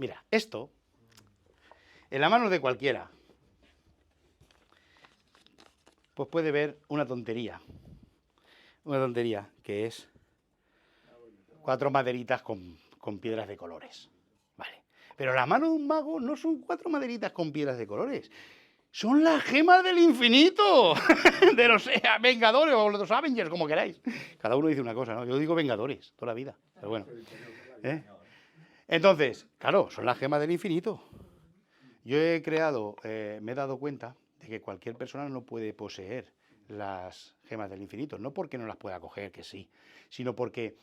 Mira, esto, en la mano de cualquiera, pues puede ver una tontería. Una tontería que es 4 maderitas con piedras de colores. Vale. Pero la mano de un mago no son 4 maderitas con piedras de colores. Son las gemas del infinito. De los Vengadores o los Avengers, como queráis. Cada uno dice una cosa, ¿no? Yo digo Vengadores toda la vida. Pero bueno. Entonces, claro, son las gemas del infinito. Yo he creado, me he dado cuenta de que cualquier persona no puede poseer las gemas del infinito. No porque no las pueda coger, que sí, sino porque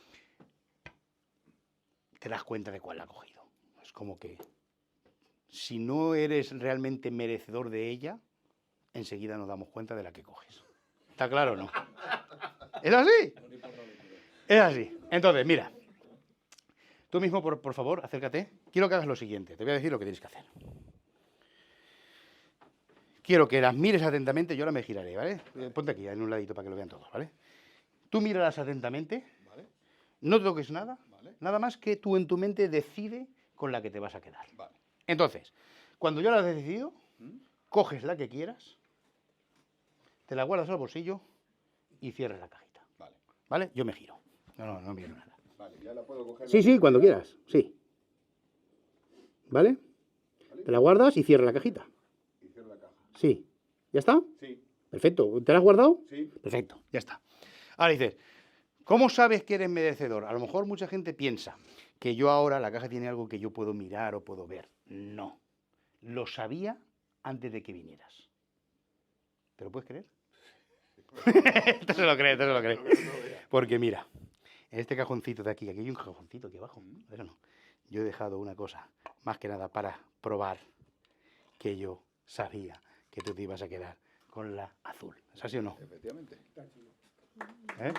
te das cuenta de cuál la ha cogido. Es como que si no eres realmente merecedor de ella, enseguida nos damos cuenta de la que coges. ¿Está claro o no? ¿Es así? Es así. Entonces, mira. Tú mismo, por favor, acércate. Quiero que hagas lo siguiente. Te voy a decir lo que tienes que hacer. Quiero que las mires atentamente. Yo ahora me giraré, ¿vale? Ponte aquí, en un ladito, para que lo vean todos, ¿vale? Tú míralas atentamente. ¿Vale? No toques nada. ¿Vale? Nada más que tú en tu mente decide con la que te vas a quedar. Vale. Entonces, cuando yo la has decidido, coges la que quieras, te la guardas al bolsillo y cierras la cajita. Vale. ¿Vale? Yo me giro. No miro nada. Vale, ya la puedo coger. Sí, cuando quieras. Sí. ¿Vale? Te la guardas y cierras la cajita. Y cierro la caja. Sí. ¿Ya está? Sí. Perfecto. ¿Te la has guardado? Sí. Perfecto. Ya está. Ahora dices, ¿cómo sabes que eres merecedor? A lo mejor mucha gente piensa que yo ahora la caja tiene algo que yo puedo mirar o puedo ver. No. Lo sabía antes de que vinieras. ¿Te lo puedes creer? Esto se lo cree. Porque mira, en este cajoncito de aquí hay un cajoncito aquí abajo. Pero no. Yo he dejado una cosa, más que nada para probar que yo sabía que tú te ibas a quedar con la azul. ¿Es así o no? Efectivamente. ¿Eh?